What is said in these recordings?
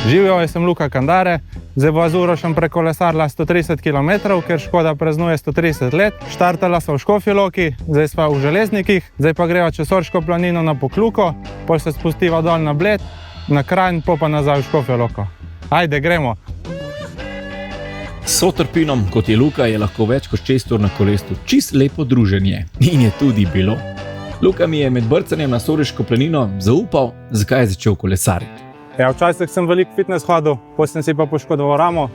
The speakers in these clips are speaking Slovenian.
Živijo, jaz sem Luka Kandare, zdaj bo z Urošem prekolesarila 130 km, ker Škoda praznuje 130 let. Štartala sva v Škofji Loki, zdaj sva v Železnikih, zdaj pa greva čez Orško planino na Pokluko, pol se spustiva dol na Bled, na Kranj, pol pa nazaj v Škofjo Loko. Ajde, gremo! S sotrpinom, kot je Luka, je lahko več kot 6 ur na kolesu čist lepo druženje. In je tudi bilo. Luka mi je med brcanjem na Soriško planino zaupal, zakaj je začel kolesariti. Ja, včasih sem veliko fitness hodil, potem sem si pa poškodoval ramo,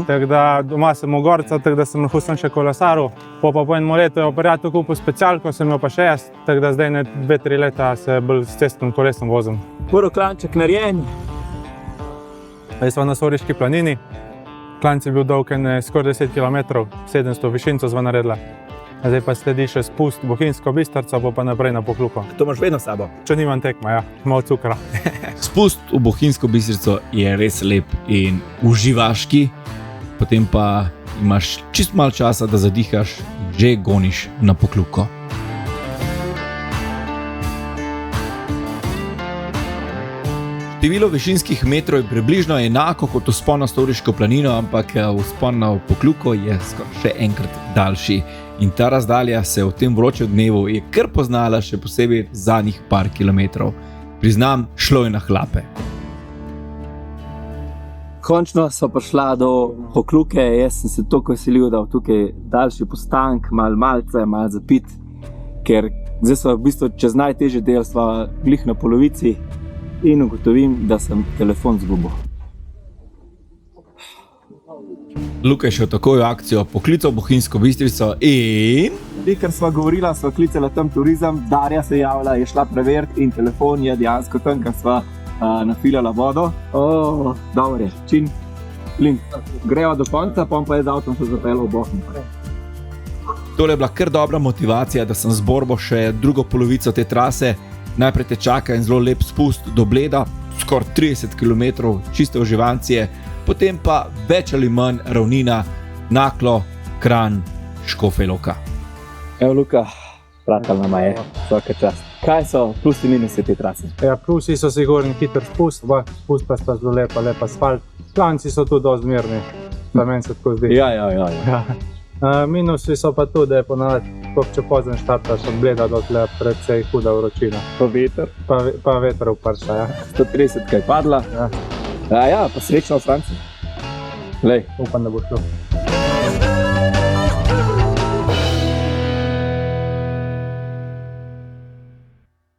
tako da doma sem v Gorca, tako da sem lahko še kolesaril. Po enem letu je prijatelj kupil specialko, sem jo pa še jaz, tako da zdaj ne 2-3 leta se bolj s cestnim kolesom vozim. Prvo klanček narejen. Zdaj smo na Soriški planini. Klanc je bil dolg skoraj 10 km, 700 višinco sva naredila. Zdaj pa sledi še spust v Bohinjsko Bistrico, pa naprej na Pokluko. To imaš vedno s sabo? Če nimam tekma, ja, malo cukra. Spust v Bohinjsko Bistrico je res lep in uživaški, potem pa imaš čist malo časa, da zadihaš in že goniš na Pokluko. Število višinskih metrov je približno enako kot vzpon na Storiško planino, ampak vzpon na Pokluko je skoraj še enkrat daljši. In ta razdalja se v tem vročem dnevu je kar poznala, še posebej zadnjih par kilometrov. Priznam, šlo je na hlape. Končno so prišla do Pokluke, jaz sem se toliko veselil, da v tukaj daljši postank, malce zapit, ker zdaj sva v bistvu čez najtežji del, sva glih na polovici in ugotovim, da sem telefon zgubil. Luka je šel takoj v akcijo, poklical Bohinjsko Bistrico in... Ker sva govorila, sva klicala tam turizem, Darja se javila, je šla preveriti in telefon je dejansko tam, ker sva nafilala vodo. Dobro je, čin, link. Greva do konca, pa je z avtom se zapeljal v Bohinj. Tole je bila kar dobra motivacija, da sem zborbo še drugo polovico te trase. Najprej te čaka en zelo lep spust do Bleda, skoraj 30 km čiste uživancije, potem pa več ali manj ravnina, Naklo, Kranj, Škofja Loka. Evo Luka, pratal nama je, vsaka čast. Kaj so plusi in minusi te trase? Ja, plusi so sigurno hiter spust, spust pa sta zelo lep asfalt. Klanci so tudi dosti mirni, za meni se tako zdi. Ja. Minusi so pa tudi, da je ponavadi, če pozem štartaš od Bleda do tle precej huda vročina. Pa veter? Pa veter vprša, ja. 130 kaj padla. Ja. Ja, pa srečno v Franciji. Lej. Upam, da bo šlo.